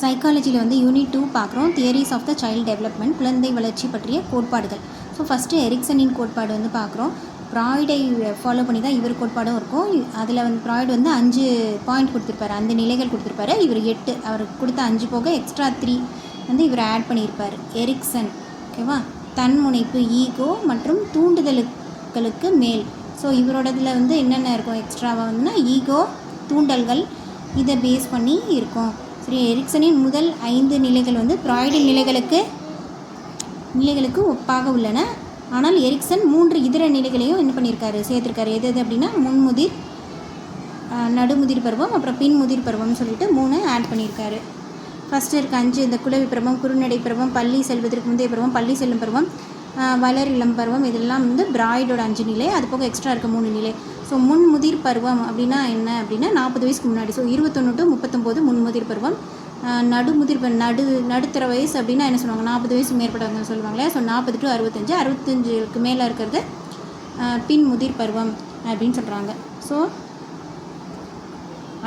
சைக்காலஜியில் வந்து யூனிட் 2 பார்க்குறோம். Theories of the child development, குழந்தை வளர்ச்சி பற்றிய கோட்பாடுகள். ஸோ ஃபஸ்ட்டு எரிக்சனின் கோட்பாடு வந்து பார்க்குறோம். ஃப்ராய்டை ஃபாலோ பண்ணி தான் இவர் கோட்பாடும் இருக்கும். அதில் வந்து ஃப்ராய்டு வந்து 5 பாயிண்ட் கொடுத்துருப்பாரு, 5 நிலைகள் கொடுத்துருப்பாரு. இவர் 8, அவர் கொடுத்த 5 போக எக்ஸ்ட்ரா 3 வந்து இவர் ஆட் பண்ணியிருப்பார். எரிக்சன் ஓகேவா, தன்முனைப்பு ஈகோ மற்றும் தூண்டுதல்களுக்கு மேல். ஸோ இவரோடதில் வந்து என்னென்ன இருக்கும் எக்ஸ்ட்ராவாக வந்துன்னா ஈகோ, தூண்டல்கள், இதை பேஸ் பண்ணி இருக்கும். சரி, எரிக்சனின் முதல் 5 நிலைகள் வந்து ஃப்ராய்டின் நிலைகளுக்கு ஒப்பாக உள்ளன. ஆனால் எரிக்சன் 3 இதர நிலைகளையும் என்ன பண்ணியிருக்காரு, சேர்த்துருக்காரு. எது அப்படின்னா முன்முதிர், நடுமுதிர் பருவம், அப்புறம் பின்முதிர் பருவம்னு சொல்லிட்டு 3 ஆட் பண்ணியிருக்காரு. ஃபஸ்ட்டு இருக்க 5 இந்த குளவி பருவம், குறுநடை பருவம், பள்ளி செல்வதற்கு முந்தைய பருவம், பள்ளி செல்லும் பருவம், வளர் இளம் பருவம், இதெல்லாம் வந்து பிராய்டோட 5 நிலை. அது போக எக்ஸ்ட்ரா இருக்க 3 நிலை. ஸோ முன்முதிர் பருவம் அப்படின்னா என்ன அப்படின்னா 40 வயசுக்கு முன்னாடி. ஸோ 21 to 39 முன்முதிர் பருவம். நடுமுதிர் நடுத்தர வயசு அப்படின்னா என்ன சொல்லுவாங்க, 40 வயசுக்கு மேற்பட்டவங்க சொல்லுவாங்களே. ஸோ 40 to 65, 65க்கு மேலே இருக்கிறது பின்முதிர் பருவம் அப்படின்னு சொல்கிறாங்க. ஸோ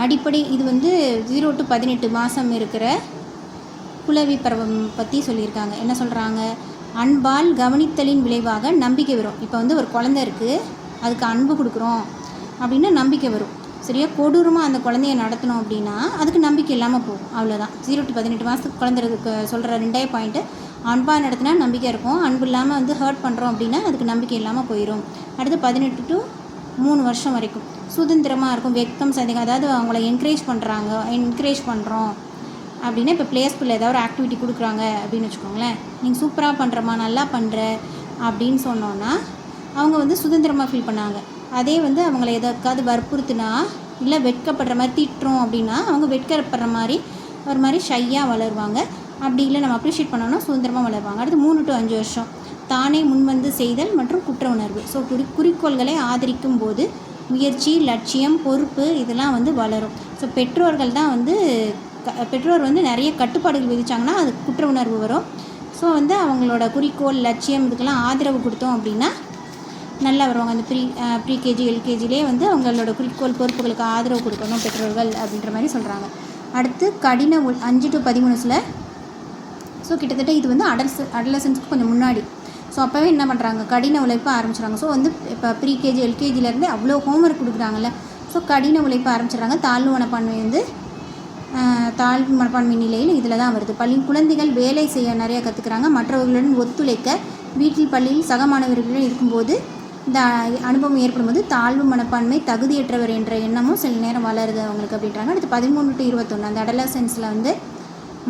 அடிப்படை இது வந்து 0 to 18 மாதம் இருக்கிற குளவி பருவம் பற்றி சொல்லியிருக்காங்க. என்ன சொல்கிறாங்க, அன்பால் கவனித்தலின் விளைவாக நம்பிக்கை வரும். இப்போ வந்து ஒரு குழந்தை இருக்குது, அதுக்கு அன்பு கொடுக்குறோம் அப்படின்னா நம்பிக்கை வரும். சரியா, கொடூரமாக அந்த குழந்தைய நடத்தணும் அப்படின்னா அதுக்கு நம்பிக்கை இல்லாமல் போகும். அவ்வளோதான். 0 to 18 மாதத்துக்கு குழந்தைக்கு சொல்கிற 2 பாயிண்ட்டு. அன்பாக நடத்தினா நம்பிக்கை இருக்கும், அன்பு இல்லாமல் வந்து ஹர்ட் பண்ணுறோம் அப்படின்னா அதுக்கு நம்பிக்கை இல்லாமல் போயிடும். அடுத்து 18 to 3 வருஷம் வரைக்கும் சுதந்திரமாக இருக்கும். வெட்கம், சந்தேகம், அதாவது அவங்கள என்கரேஜ் பண்ணுறோம் அப்படின்னா இப்போ ப்ளே ஸ்கூலில் ஏதாவது ஒரு ஆக்டிவிட்டி கொடுக்குறாங்க அப்படின்னு வச்சுக்கோங்களேன். நீங்கள் சூப்பராக பண்ணுறமா, நல்லா பண்ணுற அப்படின்னு சொன்னோன்னா அவங்க வந்து சுதந்திரமாக ஃபீல் பண்ணாங்க. அதே வந்து அவங்கள எதாவது வற்புறுத்துனா இல்லை வெட்கப்படுற மாதிரி திட்டுறோம் அப்படின்னா அவங்க வெட்கப்படுற மாதிரி ஒரு மாதிரி ஷையாக வளருவாங்க. அப்படி இல்லை நம்ம அப்ரிஷியேட் பண்ணோன்னா சுதந்திரமாக வளருவாங்க. அடுத்து 3 to 5 வருஷம் தானே முன்வந்து செய்தல் மற்றும் குற்ற உணர்வு. ஸோ குறிக்கோள்களை ஆதரிக்கும் போது முயற்சி, லட்சியம், பொறுப்பு இதெல்லாம் வந்து வளரும். ஸோ பெற்றோர் வந்து நிறைய கட்டுப்பாடுகள் விதித்தாங்கன்னா அது குற்ற உணர்வு வரும். ஸோ வந்து அவங்களோட குறிக்கோள், லட்சியம் இதுக்கெல்லாம் ஆதரவு கொடுத்தோம் அப்படின்னா நல்லா வருவாங்க. அந்த ப்ரீகேஜி எல்கேஜிலே வந்து அவங்களோட குறிக்கோள், பொறுப்புகளுக்கு ஆதரவு கொடுக்கணும் பெற்றோர்கள் அப்படின்ற மாதிரி சொல்கிறாங்க. அடுத்து கடின 5 to 13. ஸோ கிட்டத்தட்ட இது வந்து அடலசன்ஸ்க்கு கொஞ்சம் முன்னாடி. ஸோ அப்போவே என்ன பண்ணுறாங்க, கடின உழைப்பை ஆரம்பிச்சிடுறாங்க. ஸோ வந்து இப்போ ப்ரீகேஜி எல்கேஜிலேருந்து அவ்வளோ ஹோம்ஒர்க் கொடுக்குறாங்கல்ல. ஸோ கடின உழைப்பை ஆரம்பிச்சிடுறாங்க. தாழ்வு மனப்பான்மை நிலையில் இதில் தான் வருது. குழந்தைகள் வேலை செய்ய நிறையா கற்றுக்குறாங்க. மற்றவர்களுடன் ஒத்துழைக்க, வீட்டில் பள்ளியில் சக மாணவர்களுடன் இருக்கும்போது இந்த அனுபவம் ஏற்படும்போது தாழ்வு மனப்பான்மை, தகுதியற்றவர் என்ற எண்ணமும் சில நேரம் வளருது அவங்களுக்கு அப்படின்றாங்க. அடுத்து 13 to 21 அந்த அடலசன்ஸில் வந்து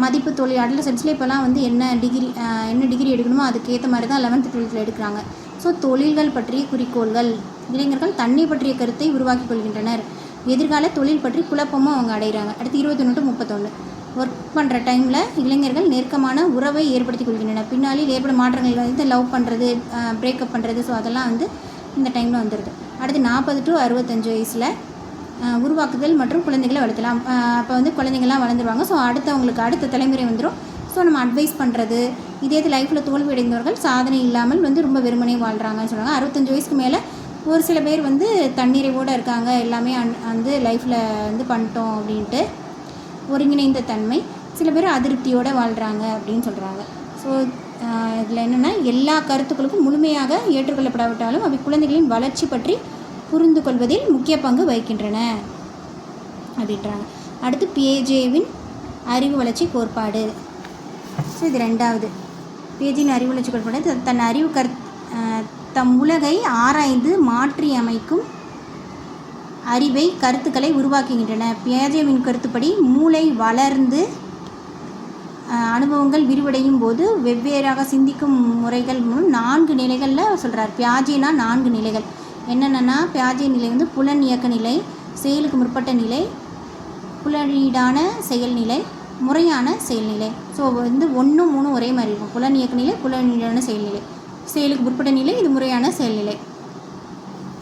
மதிப்பு தொழில். அடலசன்ஸில் இப்போலாம் வந்து என்ன டிகிரி எடுக்கணுமோ அதுக்கேற்ற மாதிரி தான் 11th 12th எடுக்கிறாங்க. ஸோ தொழில்கள் பற்றிய குறிக்கோள்கள். இளைஞர்கள் தன்னை பற்றிய கருத்தை உருவாக்கி கொள்கின்றனர். எதிர்கால தொழில் பற்றி குழப்பமும் அவங்க அடைகிறாங்க. அடுத்து 21 to 31 ஒர்க் பண்ணுற டைமில் இளைஞர்கள் நெருக்கமான உறவை ஏற்படுத்தி கொள்கின்றனர். பின்னாளில் ஏற்படும் மாற்றங்கள் வந்து லவ் பண்ணுறது, பிரேக்கப் பண்ணுறது, ஸோ அதெல்லாம் வந்து இந்த டைமில் வந்துடுது. அடுத்து 40 to 65 வயசில் உருவாக்குதல் மற்றும் குழந்தைகளை வளர்த்தலாம். அப்போ வந்து குழந்தைங்கள்லாம் வளர்ந்துருவாங்க. ஸோ அடுத்த தலைமுறை வந்துடும். ஸோ நம்ம அட்வைஸ் பண்ணுறது. இதே லைஃப்பில் தோல்வி அடைந்தவர்கள் சாதனை இல்லாமல் வந்து ரொம்ப வெறுமனே வாழ்கிறாங்கன்னு சொல்கிறாங்க. 65 வயசுக்கு மேலே ஒரு சில பேர் வந்து தன்னிறைவோடு இருக்காங்க, எல்லாமே வந்து லைஃப்பில் வந்து பண்ணிட்டோம் அப்படின்ட்டு ஒருங்கிணைந்த தன்மை. சில பேர் அதிருப்தியோடு வாழ்கிறாங்க அப்படின்னு சொல்கிறாங்க. ஸோ இதில் என்னென்னா எல்லா கருத்துக்களுக்கும் முழுமையாக ஏற்றுக்கொள்ளப்படாவிட்டாலும் அவை குழந்தைகளின் வளர்ச்சி பற்றி புரிந்து கொள்வதில் முக்கிய பங்கு வகிக்கின்றன அப்படின்றாங்க. அடுத்து பியேஜேவின் அறிவு வளர்ச்சி கோட்பாடு. ஸோ இது 2வது. பியேஜின் அறிவு வளர்ச்சி கோட்பாடு தன் அறிவு தம் உலகை ஆராய்ந்து மாற்றி அமைக்கும் அறிவை, கருத்துக்களை உருவாக்குகின்றன. பியாஜேவின் கருத்துப்படி மூளை வளர்ந்து அனுபவங்கள் விரிவடையும் போது வெவ்வேறாக சிந்திக்கும் முறைகள் மூலம் 4 நிலைகளில் சொல்கிறார். பியாஜேனா 4 நிலைகள் என்னென்னா, பியாஜே நிலை வந்து புலன் இயக்க நிலை, செயலுக்கு முற்பட்ட நிலை, புலனீடான செயல்நிலை, முறையான செயல்நிலை. ஸோ வந்து 1, 3 ஒரே மாதிரி இருக்கும். புலன் இயக்க நிலை, புலனீடான செயல்நிலை, செயலுக்கு முற்பட்ட நிலை, இது முறையான செயல்நிலை.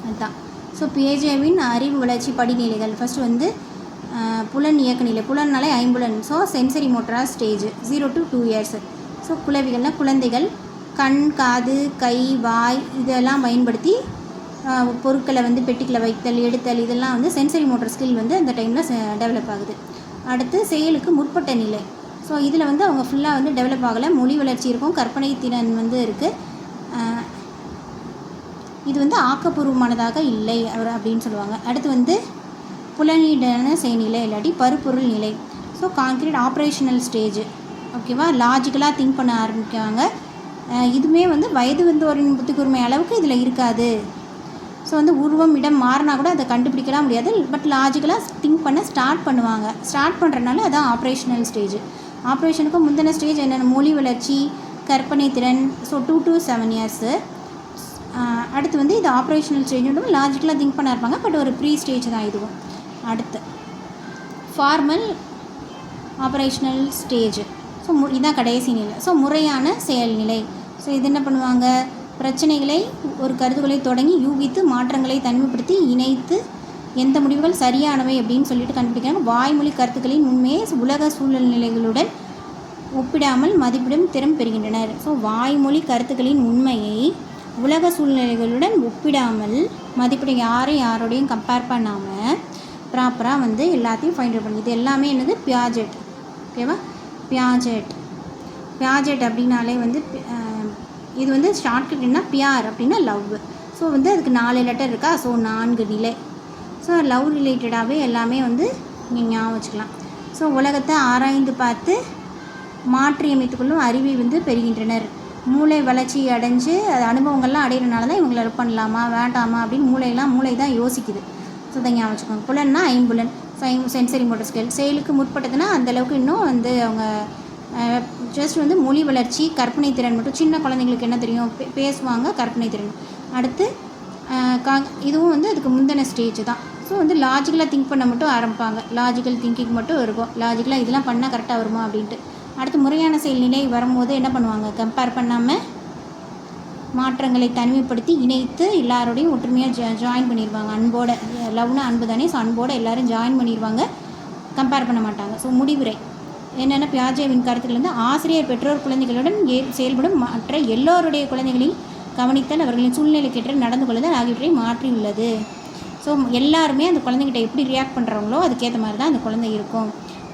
அதுதான். ஸோ பியேஜேவின் அறிவு வளர்ச்சி படிநிலைகள். ஃபஸ்ட்டு வந்து புலன் இயக்க நிலை. புலன்னாலே ஐம்புலன். ஸோ சென்சரி மோட்டரா ஸ்டேஜ் 0 to 2 years. ஸோ குழவிகள்னால் குழந்தைகள் கண், காது, கை, வாய் இதெல்லாம் பயன்படுத்தி பொருட்களை வந்து பெட்டிகளை வைத்தல், எடுத்தல், இதெல்லாம் வந்து சென்சரி மோட்டர் ஸ்கில் வந்து அந்த டைமில் டெவலப் ஆகுது. அடுத்து செயலுக்கு முற்பட்ட நிலை. ஸோ இதில் வந்து அவங்க ஃபுல்லாக வந்து டெவலப் ஆகலை. மொழி வளர்ச்சி இருக்கும், கற்பனை திறன் வந்து இருக்குது. இது வந்து ஆக்கப்பூர்வமானதாக இல்லை அப்படின்னு சொல்லுவாங்க. அடுத்து வந்து புலனீடான செயல்நிலை இல்லாட்டி பருப்பொருள் நிலை. So concrete operational stage. ஓகேவா, லாஜிக்கலாக திங்க் பண்ண ஆரம்பிக்காங்க. இதுவுமே வந்து வயது வந்தோரின் புத்தி கூர்மை அளவுக்கு இதில் இருக்காது. ஸோ வந்து உருவம் இடம் மாறினா கூட அதை கண்டுபிடிக்கலாம் முடியாது. பட் லாஜிக்கலாக திங்க் பண்ண ஸ்டார்ட் பண்ணுவாங்க. ஸ்டார்ட் பண்ணுறதுனால அதான் ஆப்ரேஷனல் ஸ்டேஜ். ஆப்ரேஷனுக்கு முந்தின ஸ்டேஜ் என்னென்ன, மொழி வளர்ச்சி, கற்பனை திறன். So 2 to 7 years. அடுத்து வந்து இது ஆப்ரேஷனல் ஸ்டேஜ், லாஜிக்கலாக திங்க் பண்ண இருப்பாங்க. பட் ஒரு ப்ரீ ஸ்டேஜ் தான் இதுவும். அடுத்து ஃபார்மல் ஆப்ரேஷனல் ஸ்டேஜ். ஸோ இதுதான் கடைசி நிலை. ஸோ முறையான செயல்நிலை. ஸோ இது என்ன பண்ணுவாங்க, பிரச்சனைகளை ஒரு கருத்துக்களை தொடங்கி யூகித்து மாற்றங்களை தனிமைப்படுத்தி இணைத்து எந்த முடிவுகள் சரியானவை அப்படின்னு சொல்லிட்டு கண்டுபிடிக்கிறாங்க. வாய்மொழி கருத்துக்களின் உண்மையை உலக சூழ்நிலைகளுடன் ஒப்பிடாமல் மதிப்பிடும் திறம் பெறுகின்றனர். ஸோ வாய்மொழி கருத்துக்களின் உண்மையை உலக சூழ்நிலைகளுடன் ஒப்பிடாமல் மதிப்பிட, யாரோடையும் கம்பேர் பண்ணாமல் ப்ராப்பராக வந்து எல்லாத்தையும் ஃபைண்ட் அவுட் பண்ணி, இது எல்லாமே என்னது, பியாஜெட். ஓகேவா, பியாஜெட் அப்படின்னாலே வந்து இது வந்து ஷார்ட்கட் என்ன, பியார் அப்படின்னா லவ். ஸோ வந்து அதுக்கு 4 லெட்டர் இருக்கா. ஸோ 4 நிலை. ஸோ லவ் ரிலேட்டடாகவே எல்லாமே வந்து நீங்கள் ஞாபகம் வச்சுக்கலாம். ஸோ உலகத்தை ஆராய்ந்து பார்த்து மாற்றியமைத்துக்கொள்ளும் அறிவை வந்து பெறுகின்றனர். மூளை வளர்ச்சி அடைஞ்சு அது அனுபவங்கள்லாம் அடையிறனால தான் இவங்களை லவ் பண்ணலாமா வேண்டாமா அப்படின்னு மூளை தான் யோசிக்குது. ஸோ அதை ஞாபகம் வச்சுக்கோங்க. புலன்னா ஐம்புலன், சென்சரி மோட்டர் ஸ்கேல். செயலுக்கு முற்பட்டதுன்னா அந்தளவுக்கு இன்னும் வந்து அவங்க ஜஸ்ட் வந்து மொழி வளர்ச்சி, கற்பனை திறன் மட்டும். சின்ன குழந்தைங்களுக்கு என்ன தெரியும், பேசுவாங்க, கற்பனை திறன். அடுத்து இதுவும் வந்து அதுக்கு முந்தின ஸ்டேஜ் தான். ஸோ வந்து லாஜிக்கலாக திங்க் பண்ண மட்டும் ஆரம்பிப்பாங்க. லாஜிக்கல் திங்கிங் மட்டும் இருக்கும். லாஜிக்கலாக இதெல்லாம் பண்ணால் கரெக்டாக வருமா அப்படின்ட்டு. அடுத்து முறையான செயல்நிலை வரும்போது என்ன பண்ணுவாங்க, கம்பேர் பண்ணாமல் மாற்றங்களை தனிமைப்படுத்தி இணைத்து எல்லாரோடையும் ஒற்றுமையாக ஜாயின் பண்ணிடுவாங்க. அன்போட, லவ்னா அன்பு தானே. ஸோ அன்போடு எல்லோரும் ஜாயின் பண்ணிடுவாங்க, கம்பேர் பண்ண மாட்டாங்க. ஸோ முடிவுரை என்னென்ன, பியாஜேவின் கருத்துக்கள் வந்து ஆசிரியர் பெற்றோர் குழந்தைகளுடன் செயல்படும் மற்ற எல்லோருடைய குழந்தைகளையும் கவனித்தல், அவர்களின் சூழ்நிலைக்கேற்ற நடந்து கொள்ளுதல் ஆகியவற்றை மாற்றியுள்ளது. ஸோ எல்லாருமே அந்த குழந்தைகிட்ட எப்படி ரியாக்ட் பண்ணுறாங்களோ அதுக்கேற்ற மாதிரி தான் அந்த குழந்தை இருக்கும்.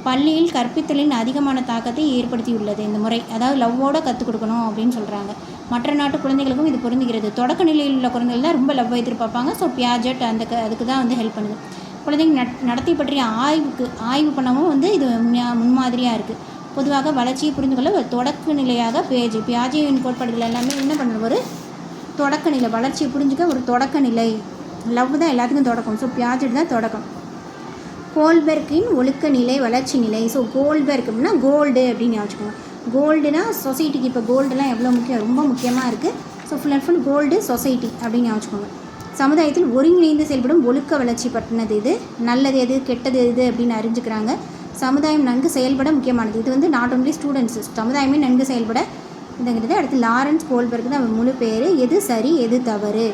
பள்ளியில் கற்பித்தலின் அதிகமான தாக்கத்தை ஏற்படுத்தியுள்ளது இந்த முறை. அதாவது லவ்வோடு கற்றுக் கொடுக்கணும் அப்படின்னு சொல்கிறாங்க. மற்ற நாட்டு குழந்தைகளுக்கும் இது பொருந்துகிறது. தொடக்க நிலையில் உள்ள குழந்தைகள் தான் ரொம்ப லவ் எதிர்பார்ப்பாங்க. ஸோ பியாஜெட் அதுக்கு தான் வந்து ஹெல்ப் பண்ணுது. குழந்தைங்க நடத்தி பற்றிய ஆய்வு பண்ணவும் வந்து இது முன்மாதிரியாக இருக்குது. பொதுவாக வளர்ச்சியை புரிந்து கொள்ள ஒரு தொடக்க நிலையாக பியாஜேவின் கோட்பாடுகள் எல்லாமே என்ன பண்ணுறது, ஒரு தொடக்க நிலை. வளர்ச்சியை புரிஞ்சுக்க ஒரு தொடக்க நிலை. லவ் தான் எல்லாத்துக்கும் தொடக்கம். ஸோ பியாஜெட் தான் தொடக்கம். கோல்பெர்க்கின் ஒழுக்க நிலை, வளர்ச்சி நிலை. ஸோ கோல்பெர்க் அப்படின்னா கோல்டு அப்படின்னு யோசிச்சுக்கோங்க. கோல்டுனா சொசைட்டிக்கு இப்போ கோல்டுலாம் எவ்வளோ முக்கியம், ரொம்ப முக்கியமாக இருக்குது. So full and full gold society அப்படின்னு யோசிச்சுக்கோங்க. சமுதாயத்தில் ஒருங்கிணைந்து செயல்படும் ஒழுக்க வளர்ச்சி பற்றினது இது. நல்லது எது, கெட்டது எது அப்படின்னு அறிஞ்சுக்கிறாங்க. சமுதாயம் நன்கு செயல்பட முக்கியமானது. இது வந்து நாட் ஒன்லி ஸ்டூடெண்ட்ஸு, சமுதாயமே நன்கு செயல்பட இதுங்கிறது. அடுத்து லாரன்ஸ் கோல்பெர்க் தான் முழு பேர். எது சரி எது தவறு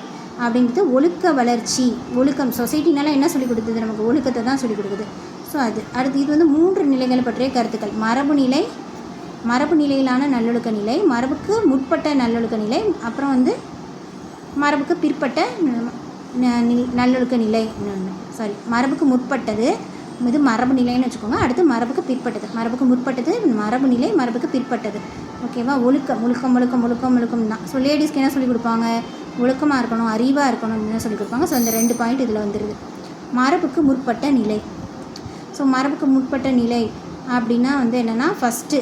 அப்படின்றது ஒழுக்க வளர்ச்சி. ஒழுக்கம் சொசைட்டினால என்ன சொல்லிக் கொடுக்குது, நமக்கு ஒழுக்கத்தை தான் சொல்லிக் கொடுக்குது. ஸோ அடுத்து இது வந்து 3 நிலைகள் பற்றிய கருத்துக்கள். மரபு நிலையிலான நல்லொழுக்க நிலை, மரபுக்கு முற்பட்ட நல்லொழுக்க நிலை, அப்புறம் வந்து மரபுக்கு பிற்பட்ட நல்லொழுக்க நிலை. மரபுக்கு முற்பட்டது இது மரபு நிலைன்னு வச்சுக்கோங்க. அடுத்து மரபுக்கு பிற்பட்டது. மரபுக்கு முற்பட்டது மரபு நிலை, மரபுக்கு பிற்பட்டது. ஓகேவா, ஒழுக்கம் தான். ஸோ லேடிஸ்க்கு என்ன சொல்லிக் கொடுப்பாங்க, ஒழுக்கமாக இருக்கணும், அறிவாக இருக்கணும் அப்படின்னு சொல்லிக் கொடுப்பாங்க. ஸோ அந்த 2 பாயிண்ட் இதில் வந்துடுது. மரபுக்கு முற்பட்ட நிலை. ஸோ மரபுக்கு முற்பட்ட நிலை அப்படின்னா வந்து என்னென்னா, ஃபஸ்ட்டு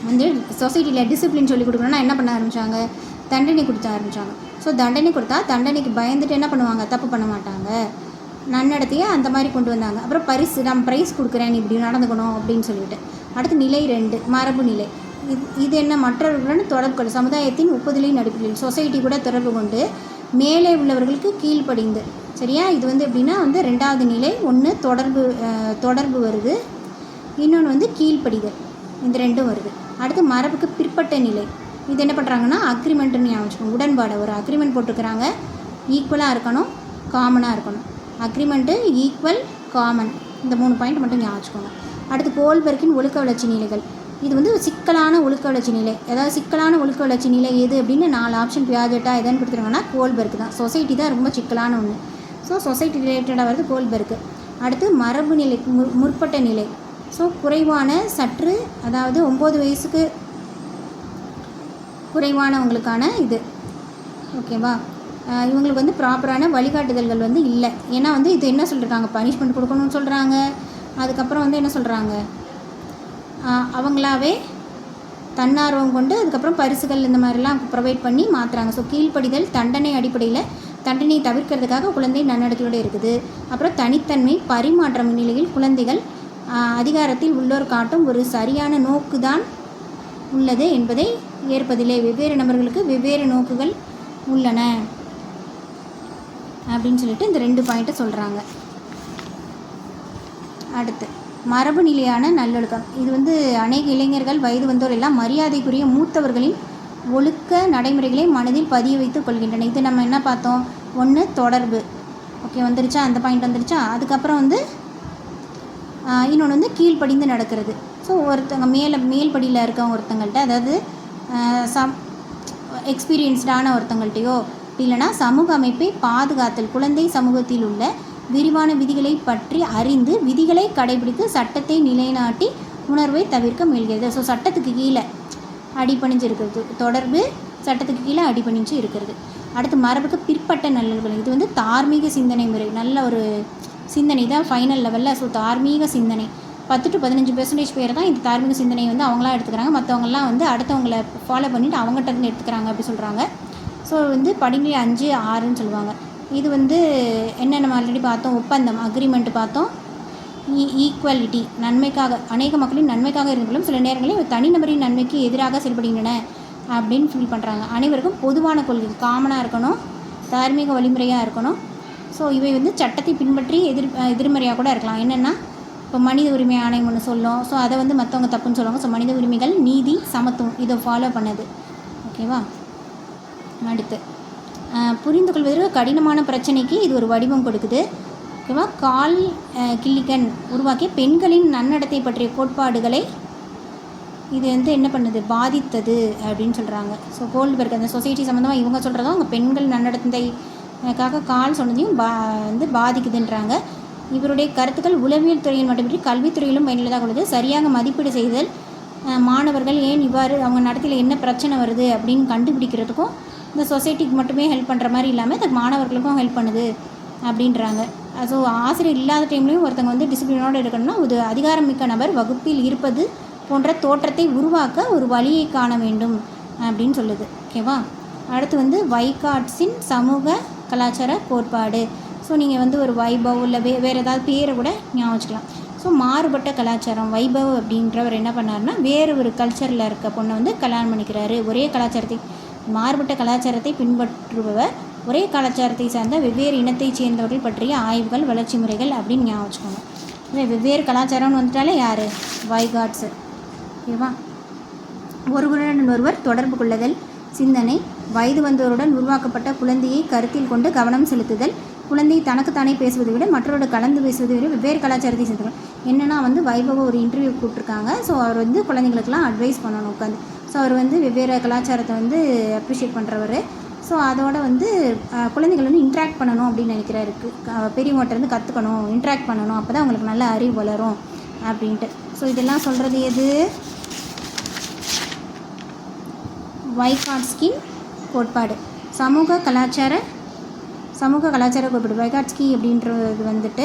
வந்து சொசைட்டியில் டிசிப்ளின் சொல்லிக் கொடுக்கணும்னா என்ன பண்ண ஆரம்பித்தாங்க, தண்டனை கொடுத்த ஆரம்பித்தாங்க. ஸோ தண்டனை கொடுத்தா தண்டனைக்கு பயந்துட்டு என்ன பண்ணுவாங்க, தப்பு பண்ண மாட்டாங்க, நன்னடத்தையே அந்த மாதிரி கொண்டு வந்தாங்க. அப்புறம் நான் ப்ரைஸ் கொடுக்குறேன், நீ இப்படி நடந்துக்கணும் அப்படின்னு சொல்லிட்டு. அடுத்து நிலை 2 மரபு நிலை. இது என்ன, மற்றவர்களுடன் தொடர்பு கொண்டு சமுதாயத்தின் ஒப்புதலின் அடிப்படையில் சொசைட்டி கூட தொடர்பு கொண்டு மேலே உள்ளவர்களுக்கு கீழ்ப்படிந்து. சரியா, இது வந்து எப்படின்னா வந்து 2வது நிலை. ஒன்று தொடர்பு வருது, இன்னொன்று வந்து கீழ்ப்படிதல். இந்த 2ம் வருது. அடுத்து மரபுக்கு பிற்பட்ட நிலை. இது என்ன பண்ணுறாங்கன்னா அக்ரிமெண்ட்டுன்னு ஞாபகம், உடன்பாடு. ஒரு அக்ரிமெண்ட் போட்டிருக்கிறாங்க, ஈக்குவலாக இருக்கணும், காமனாக இருக்கணும். அக்ரிமெண்ட்டு, ஈக்குவல், காமன், இந்த 3 பாயிண்ட் மட்டும் ஞாபகம். அடுத்து கோல்பெர்க்கின் ஒழுக்க வளர்ச்சி நிலைகள். இது வந்து சிக்கலான ஒழுக்க வளர்ச்சி நிலை. அதாவது சிக்கலான ஒழுக்க வளர்ச்சி நிலை எது அப்படின்னு 4 ஆப்ஷன் பியாஜெட்டாக எதுன்னு கொடுத்துருங்கன்னா கோல்பெர்க் தான். சொசைட்டி தான் ரொம்ப சிக்கலான ஒன்று. ஸோ சொசைட்டி ரிலேட்டடாக வருது கோல்பெர்க். அடுத்து மரபு நிலை முற்பட்ட நிலை. ஸோ குறைவான சற்று, அதாவது 9 வயசுக்கு குறைவானவங்களுக்கான இது, ஓகேவா. இவங்களுக்கு வந்து ப்ராப்பரான வழிகாட்டுதல்கள் வந்து இல்லை. ஏன்னா வந்து இது என்ன சொல்லியிருக்காங்க, பனிஷ்மெண்ட் கொடுக்கணும்னு சொல்கிறாங்க. அதுக்கப்புறம் வந்து என்ன சொல்கிறாங்க, அவங்களாவே தன்னார்வம் கொண்டு அதுக்கப்புறம் பரிசுகள் இந்த மாதிரிலாம் ப்ரொவைட் பண்ணி மாற்றுறாங்க. ஸோ கீழ்ப்படிதல் தண்டனை அடிப்படையில் தண்டனையை தவிர்க்கிறதுக்காக குழந்தை நன்னடத்தையோடு இருக்குது. அப்புறம் தனித்தன்மை பரிமாற்றம் நிலையில் குழந்தைகள் அதிகாரத்தில் உள்ளோர் காட்டும் ஒரு சரியான நோக்கு தான் உள்ளது என்பதை ஏற்பதில்லை. வெவ்வேறு நபர்களுக்கு வெவ்வேறு நோக்குகள் உள்ளன அப்படின்னு சொல்லிட்டு இந்த 2 பாயிண்ட்டை சொல்கிறாங்க. அடுத்து மரபு நிலையான நல்லொழுக்கம். இது வந்து அநேக இளைஞர்கள் வயது வந்தோர் எல்லாம் மரியாதைக்குரிய மூத்தவர்களின் ஒழுக்க நடைமுறைகளை மனதில் பதிய வைத்து கொள்கின்றன. இது நம்ம என்ன பார்த்தோம், ஒன்று தொடர்பு, ஓகே வந்துருச்சா, அந்த பாயிண்ட் வந்துருச்சா. அதுக்கப்புறம் வந்து இன்னொன்று வந்து கீழ்ப்படிந்து நடக்கிறது. ஸோ ஒருத்தவங்க மேல்படியில் இருக்கவங்க ஒருத்தங்கள்ட்ட, அதாவது எக்ஸ்பீரியன்ஸ்டான ஒருத்தங்கள்ட்டையோ இல்லைனா சமூக அமைப்பை பாதுகாத்தல், குழந்தை சமூகத்தில் உள்ள விரிவான விதிகளை பற்றி அறிந்து விதிகளை கடைபிடித்து சட்டத்தை நிலைநாட்டி உணர்வை தவிர்க்க முயல்கிறது. ஸோ சட்டத்துக்கு கீழே அடிபணிஞ்சு இருக்கிறது தொடர்பு, சட்டத்துக்கு கீழே அடிபணிஞ்சு இருக்கிறது. அடுத்து மரபுக்கு பிற்பட்ட நல்லொழுக்கம். இது வந்து தார்மீக சிந்தனை முறை, நல்ல ஒரு சிந்தனை தான் ஃபைனல் லெவலில். ஸோ தார்மீக சிந்தனை 10 to 15% பேர் தான் இந்த தார்மீக சிந்தனையை வந்து அவங்களாம் எடுத்துக்கிறாங்க. மற்றவங்களாம் வந்து அடுத்தவங்களை ஃபாலோ பண்ணிவிட்டு அவங்ககிட்ட இருந்து எடுத்துக்கிறாங்க அப்படி சொல்கிறாங்க. ஸோ வந்து படிநிலை 5, 6ன்னு சொல்லுவாங்க. இது வந்து என்ன நம்ம ஆல்ரெடி பார்த்தோம், ஒப்பந்தம் அக்ரிமெண்ட் பார்த்தோம். ஈக்குவாலிட்டி நன்மைக்காக, அநேக மக்களின் நன்மைக்காக இருந்தாலும் சில நேரங்களில் தனிநபரின் நன்மைக்கு எதிராக செயல்படுகின்றன அப்படின்னு ஃபீல் பண்ணுறாங்க. அனைவருக்கும் பொதுவான கொள்கை காமனாக இருக்கணும், தார்மீக வழிமுறையாக இருக்கணும். ஸோ இவை வந்து சட்டத்தை பின்பற்றி எதிர்மறையாக கூட இருக்கலாம். என்னென்னா இப்போ மனித உரிமை ஆணையம் ஒன்று சொல்லும், ஸோ அதை வந்து மற்றவங்க தப்புன்னு சொல்லுவாங்க. ஸோ மனித உரிமைகள், நீதி, சமத்துவம் இதை ஃபாலோ பண்ணது, ஓகேவா. அடுத்து புரிந்து கொள்வதற்கு கடினமான பிரச்சனைக்கு இது ஒரு வடிவம் கொடுக்குது, ஓகேவா. கால் கில்லிகன் உருவாக்கிய பெண்களின் நன்னடத்தை பற்றிய கோட்பாடுகளை இது வந்து என்ன பண்ணுது, பாதித்தது அப்படின்னு சொல்கிறாங்க. ஸோ கோல்ட்பெர்க் அந்த சொசைட்டி சம்மந்தமாக இவங்க சொல்கிறதும் அவங்க பெண்கள் நன்னடத்தைக்காக கால் சொன்னதையும் வந்து பாதிக்குதுன்றாங்க. இவருடைய கருத்துக்கள் உளவியல் துறையில் மட்டுமின்றி கல்வித்துறையிலும் பயனுள்ளதாக உள்ளது. சரியாக மதிப்பீடு செய்தல், மாணவர்கள் ஏன் இவ்வாறு அவங்க நடத்தையில் என்ன பிரச்சனை வருது அப்படின்னு கண்டுபிடிக்கிறதுக்கும் இந்த சொசைட்டிக்கு மட்டுமே ஹெல்ப் பண்ணுற மாதிரி இல்லாமல் இந்த மாணவர்களுக்கும் ஹெல்ப் பண்ணுது அப்படின்றாங்க. ஸோ ஆசிரியர் இல்லாத டைம்லேயும் ஒருத்தங்க வந்து டிசிப்ளினோடு இருக்கணும்னா ஒரு அதிகாரமிக்க நபர் வகுப்பில் இருப்பது போன்ற தோற்றத்தை உருவாக்க ஒரு வழியை காண வேண்டும் அப்படின்னு சொல்லுது, ஓகேவா. அடுத்து வந்து வைகாட்ஸின் சமூக கலாச்சார கோட்பாடு. ஸோ நீங்கள் வந்து ஒரு வைபவ் இல்லை வேறு ஏதாவது பேரை கூட ஞாபகம் வச்சுக்கலாம். ஸோ மாறுபட்ட கலாச்சாரம், வைபவ் அப்படின்றவர் என்ன பண்ணார்னா வேறு ஒரு கல்ச்சரில் இருக்க பொண்ணை வந்து கல்யாணம் பண்ணிக்கிறாரு. ஒரே கலாச்சாரத்தை, மாறுபட்ட கலாச்சாரத்தை பின்பற்றுபவர் ஒரே கலாச்சாரத்தை சார்ந்த வெவ்வேறு இனத்தைச் சேர்ந்தவர்கள் பற்றிய ஆய்வுகள், வளர்ச்சி முறைகள் அப்படின்னு ஞாபகம் வச்சுக்கணும். வெவ்வேறு கலாச்சாரம்னு வந்துட்டாலே யார், வைகாட்ஸு, ஓகேவா. ஒருவருடன் ஒருவர் தொடர்பு கொள்ளுதல், சிந்தனை, வயது வந்தோருடன் உருவாக்கப்பட்ட குழந்தையை கருத்தில் கொண்டு கவனம் செலுத்துதல், குழந்தை தனக்குத்தானே பேசுவதை விட மற்றவரோட கலந்து பேசுவதை விட வெவ்வேறு கலாச்சாரத்தை சேர்த்துக்கணும். என்னென்னா வந்து வைபவ ஒரு இன்டர்வியூ கூப்பிட்ருக்காங்க. ஸோ அவர் வந்து குழந்தைங்களுக்கெல்லாம் அட்வைஸ் பண்ணணும் உட்காந்து. ஸோ அவர் வந்து வெவ்வேறு கலாச்சாரத்தை வந்து அப்ரிஷியேட் பண்ணுறவர். ஸோ அதோட வந்து குழந்தைகள் வந்து இன்ட்ராக்ட் பண்ணணும் அப்படின்னு நினைக்கிறாரு. பெரியவங்கள்ட்ட இருந்து கற்றுக்கணும், இன்ட்ராக்ட் பண்ணணும், அப்போ தான் அவங்களுக்கு நல்ல அறிவு வளரும் அப்படின்ட்டு. ஸோ இதெல்லாம் சொல்கிறது எது, வைகாட்ஸ்கியின் கோட்பாடு. சமூக கலாச்சார கோட்பாடு வைகாட்ஸ்கி அப்படின்றது வந்துட்டு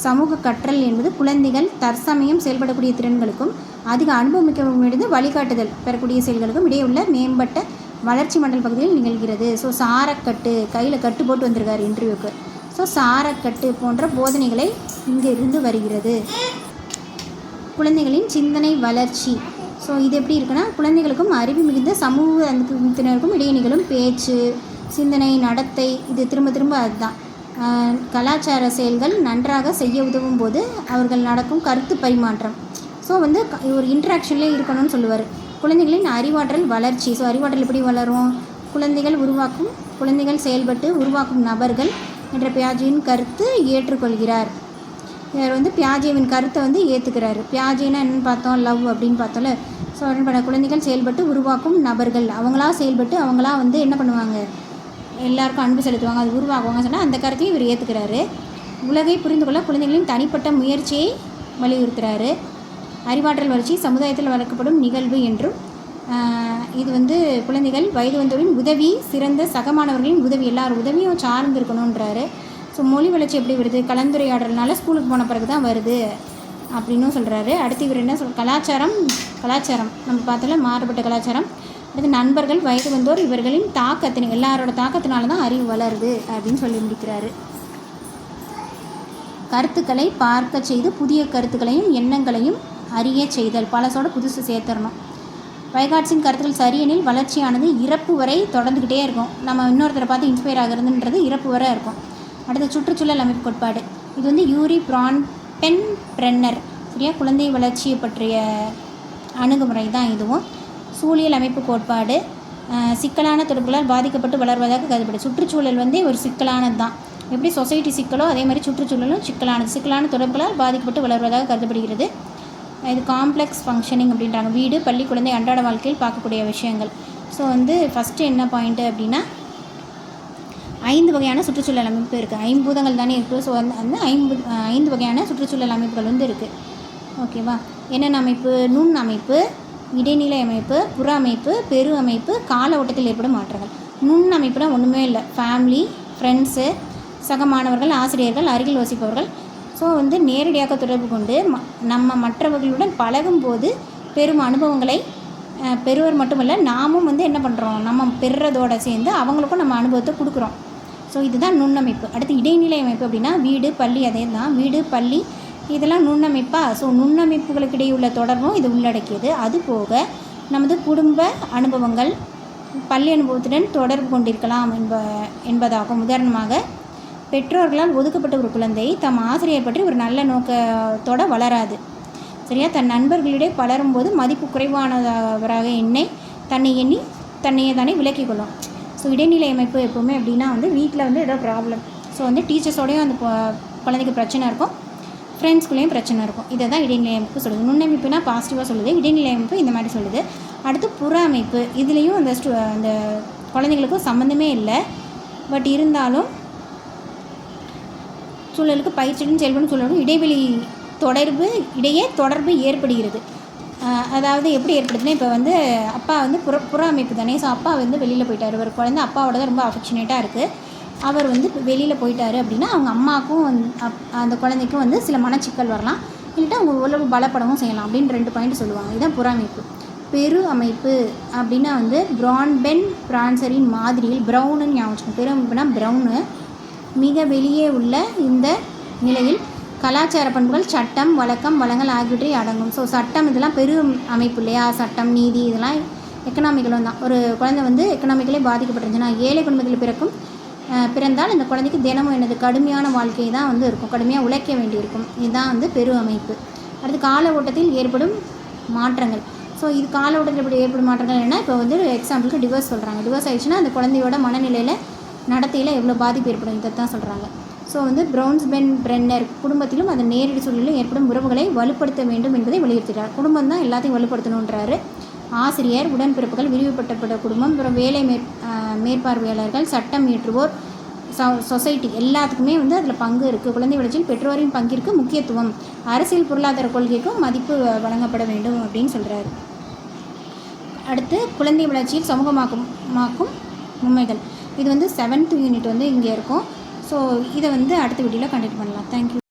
சமூக கற்றல் என்பது குழந்தைகள் தற்சமயம் செயல்படக்கூடிய திறன்களுக்கும் அதிக அனுபவமிக்க வழிகாட்டுதல் பெறக்கூடிய செயல்களுக்கும் இடையே உள்ள மேம்பட்ட வளர்ச்சி மண்டல் பகுதியில் நிகழ்கிறது. ஸோ சாரக்கட்டு, கையில் கட்டு போட்டு வந்திருக்காரு இன்டர்வியூக்கு. ஸோ சாரக்கட்டு போன்ற போதனைகளை இங்கே இருந்து வருகிறது. குழந்தைகளின் சிந்தனை வளர்ச்சி. ஸோ இது எப்படி இருக்குன்னா குழந்தைகளுக்கும் அறிவு மிகுந்த சமூக அங்கத்தினருக்கும் இடையே நிகழும் பேச்சு, சிந்தனை, நடத்தை, இது திரும்ப திரும்ப அதுதான். கலாச்சார செயல்கள் நன்றாக செய்ய உதவும் போது அவர்கள் நடக்கும் கருத்து பரிமாற்றம். ஸோ வந்து ஒரு இன்ட்ராக்ஷன்லேயே இருக்கணும்னு சொல்லுவார். குழந்தைகளின் அறிவாற்றல் வளர்ச்சி. ஸோ அறிவாற்றல் எப்படி வளரும், குழந்தைகள் செயல்பட்டு உருவாக்கும் நபர்கள் என்ற பியாஜேவின் கருத்து ஏற்றுக்கொள்கிறார். இவர் வந்து பியாஜேவின் கருத்தை வந்து ஏற்றுக்கிறாரு. பியாஜேனா என்னென்னு பார்த்தோம், லவ் அப்படின்னு பார்த்தோம்ல. ஸோ என்ன பண்ண, குழந்தைகள் செயல்பட்டு உருவாக்கும் நபர்கள், அவங்களா செயல்பட்டு அவங்களா வந்து என்ன பண்ணுவாங்க, எல்லாருக்கும் அன்பு செலுத்துவாங்க, அது உருவாகுவாங்க சொன்னால் அந்த கருத்தையும் இவர் ஏற்றுக்கிறாரு. உலகை புரிந்து கொள்ள குழந்தைகளின் தனிப்பட்ட முயற்சியை வலியுறுத்துகிறாரு. அறிவாற்றல் வளர்ச்சி சமுதாயத்தில் வளர்க்கப்படும் நிகழ்வு என்றும், இது வந்து குழந்தைகள் வயது வந்தவரின் உதவி, சிறந்த சகமானவர்களின் உதவி, எல்லாரும் உதவியும் சார்ந்து இருக்கணுன்றாரு. ஸோ மொழி வளர்ச்சி எப்படி வருது? கலந்துரையாடல்னால ஸ்கூலுக்கு போன பிறகு தான் வருது அப்படின்னும் சொல்கிறாரு. அடுத்து இவர் என்ன கலாச்சாரம் நம்ம பார்த்தோம்ல, மாறுபட்ட கலாச்சாரம். அடுத்து நண்பர்கள், வயது வந்தோர், இவர்களின் எல்லாரோட தாக்கத்தினால தான் அறிவு வளருது அப்படின்னு சொல்லி முடிக்கிறாரு. கருத்துக்களை பார்க்க செய்து புதிய கருத்துக்களையும் எண்ணங்களையும் அறிய செய்தல், பழசோட புதுசு சேர்த்துடணும். வைகாட்சியின் கருத்துக்கள் சரியெனில் வளர்ச்சியானது இறப்பு வரை தொடர்ந்துக்கிட்டே இருக்கும். நம்ம இன்னொருத்தரை பார்த்து இன்ஸ்பயர் ஆகிறதுன்றது இறப்பு வரை இருக்கும். அடுத்த சுற்றுச்சூழல் அமைப்பு கோட்பாடு, இது வந்து யூரி பிரான்பென்பிரென்னர், சரியா, குழந்தை வளர்ச்சியை பற்றிய அணுகுமுறை தான் இதுவும். சூழியல் அமைப்பு கோட்பாடு, சிக்கலான தொடர்புகளால் பாதிக்கப்பட்டு வளர்வதாக கருதப்படுது. சுற்றுச்சூழல் வந்து ஒரு சிக்கலானது தான். எப்படி சொசைட்டி சிக்கலோ அதே மாதிரி சுற்றுச்சூழலும் சிக்கலான தொடர்புகளால் பாதிக்கப்பட்டு வளர்வதாக கருதப்படுகிறது. இது காம்ப்ளெக்ஸ் ஃபங்க்ஷனிங் அப்படின்றாங்க. வீடு, பள்ளி, குழந்தை அன்றாட வாழ்க்கையில் பார்க்கக்கூடிய விஷயங்கள். ஸோ வந்து ஃபஸ்ட்டு என்ன பாயிண்ட்டு அப்படின்னா, 5 வகையான சுற்றுச்சூழல் அமைப்பு இருக்குது. ஐம்பூதங்கள் தானே இருக்குது. ஸோ வந்து 5 வகையான சுற்றுச்சூழல் அமைப்புகள் வந்து இருக்குது. ஓகேவா? என்னென்ன அமைப்பு? நுண் அமைப்பு, இடைநிலை அமைப்பு, புற அமைப்பு, பெரு அமைப்பு, கால ஓட்டத்தில் ஏற்படும் மாற்றங்கள். நுண் அமைப்புனா ஒன்றுமே இல்லை. ஃபேமிலி, ஃப்ரெண்ட்ஸு, சக மாணவர்கள், ஆசிரியர்கள், அருகில் வசிப்பவர்கள். ஸோ வந்து நேரடியாக தொடர்பு கொண்டு நம்ம மற்றவர்களுடன் பழகும்போது பெரும் அனுபவங்களை பெறுவர் மட்டுமல்ல, நாமும் வந்து என்ன பண்ணுறோம், நம்ம பெறுறதோடு சேர்ந்து அவங்களுக்கும் நம்ம அனுபவத்தை கொடுக்குறோம். ஸோ இதுதான் நுண்ணமைப்பு. அடுத்து இடைநிலை அமைப்பு அப்படின்னா வீடு, பள்ளி, அதே தான். வீடு, பள்ளி இதெல்லாம் நுண்ணமைப்பா. ஸோ நுண்ணமைப்புகளுக்கு இடையே உள்ள தொடர்பும் இது உள்ளடக்கியது. அதுபோக நமது குடும்ப அனுபவங்கள் பள்ளி அனுபவத்துடன் தொடர்பு கொண்டிருக்கலாம் என்பதாகும். உதாரணமாக, பெற்றோர்களால் ஒதுக்கப்பட்ட ஒரு குழந்தை தம் ஆசிரியர் பற்றி ஒரு நல்ல நோக்கத்தோடு வளராது. சரியா? தன் நண்பர்களிடையே பலரும்போது மதிப்பு குறைவானவராக தன்னையே தானே விலக்கிக் கொள்ளும். ஸோ இடைநிலை அமைப்பு எப்போவுமே எப்படின்னா வந்து வீட்டில் வந்து ஏதோ ப்ராப்ளம். ஸோ வந்து டீச்சர்ஸோடையும் அந்த குழந்தைக்கு பிரச்சனை இருக்கும், ஃப்ரெண்ட்ஸ்குள்ளேயும் பிரச்சனை இருக்கும். இதை தான் இடைநிலை அமைப்பு சொல்லுது. நுண்ணமைப்புனா பாசிட்டிவாக சொல்லுது, இடைநிலை அமைப்பு இந்த மாதிரி சொல்லுது. அடுத்து புற அமைப்பு. இதுலேயும் அந்த குழந்தைங்களுக்கும் சம்மந்தமே இல்லை. பட் இருந்தாலும் சூழலுக்கு பயிற்சியுடன் செயல்படும் சூழலுக்கும் இடையே தொடர்பு ஏற்படுகிறது. அதாவது எப்படி ஏற்படுதுன்னா, இப்போ வந்து அப்பா வந்து புற அமைப்பு தானே. ஸோ அப்பா வந்து வெளியில் போயிட்டார். ஒரு குழந்தை அப்பாவோட தான் ரொம்ப அஃபெக்ஷனேட்டாக இருக்குது. அவர் வந்து வெளியில் போயிட்டார் அப்படின்னா அவங்க அம்மாவுக்கும் அந்த குழந்தைக்கும் வந்து சில மனச்சிக்கல் வரலாம், இல்லைட்டா அவங்க உளவு பலப்படவும் செய்யலாம் அப்படின்னு 2 பாயிண்ட் சொல்லுவாங்க. இதுதான் புற அமைப்பு. பெரு அமைப்பு அப்படின்னா வந்து பிரான்பென்பிரென்னரின் மாதிரியில் ப்ரௌனுன்னு ஞாபகம். பெரு அமைப்புனா ப்ரௌனு. மிக வெளியே உள்ள இந்த நிலையில் கலாச்சார பண்புகள், சட்டம், வழக்கம், வளங்கள் ஆகியவற்றை அடங்கும். ஸோ சட்டம் இதெல்லாம் பெரு அமைப்பு இல்லையா? சட்டம், நீதி இதெல்லாம் எக்கனாமிக்கலும் தான். ஒரு குழந்தை வந்து எக்கனாமிக்கலே பாதிக்கப்பட்டிருந்துச்சுன்னா, ஏழை குடும்பத்தில் பிறந்தால் இந்த குழந்தைக்கு தினமும் என்னது கடுமையான வாழ்க்கை தான் வந்து இருக்கும், கடுமையாக உழைக்க வேண்டியிருக்கும். இதுதான் வந்து பெரு அமைப்பு. அடுத்து கால ஓட்டத்தில் ஏற்படும் மாற்றங்கள். ஸோ இது கால ஓட்டத்தில் எப்படி ஏற்படும் மாற்றங்கள் என்ன? இப்போ வந்து எக்ஸாம்பிளுக்கு டிவோர்ஸ் சொல்கிறாங்க. டிவோர்ஸ் ஆகிடுச்சுன்னா அந்த குழந்தையோட மனநிலையில் நடத்தையில் எவ்வளோ பாதிப்பு ஏற்படும், இதை தான் சொல்கிறாங்க. ஸோ வந்து பிரான்பென்பிரென்னர் குடும்பத்திலும் அதன் நேரடி சூழலிலும் ஏற்படும் உறவுகளை வலுப்படுத்த வேண்டும் என்பதை வலியுறுத்துகிறார். குடும்பம் தான் எல்லாத்தையும் வலுப்படுத்தணுன்றாரு. ஆசிரியர், உடன்பிறப்புகள், விரிவுபடுத்தப்பட்ட குடும்பம், அப்புறம் வேலை மேற்பார்வையாளர்கள், சட்டம் இயற்றுவோர், சொசைட்டி எல்லாத்துக்குமே வந்து அதில் பங்கு இருக்குது. குழந்தை வளர்ச்சியில் பெற்றோரின் பங்கிற்கு முக்கியத்துவம், அரசியல் பொருளாதார கொள்கைக்கும் மதிப்பு வழங்கப்பட வேண்டும் அப்படின்னு சொல்கிறாரு. அடுத்து குழந்தை வளர்ச்சியில் சமூகமாக்கும் உண்மைகள். இது வந்து 7th யூனிட் வந்து இங்கே இருக்கும். ஸோ இதை வந்து அடுத்த வீடியோவில் கண்டினியூ பண்ணலாம். தேங்க்யூ.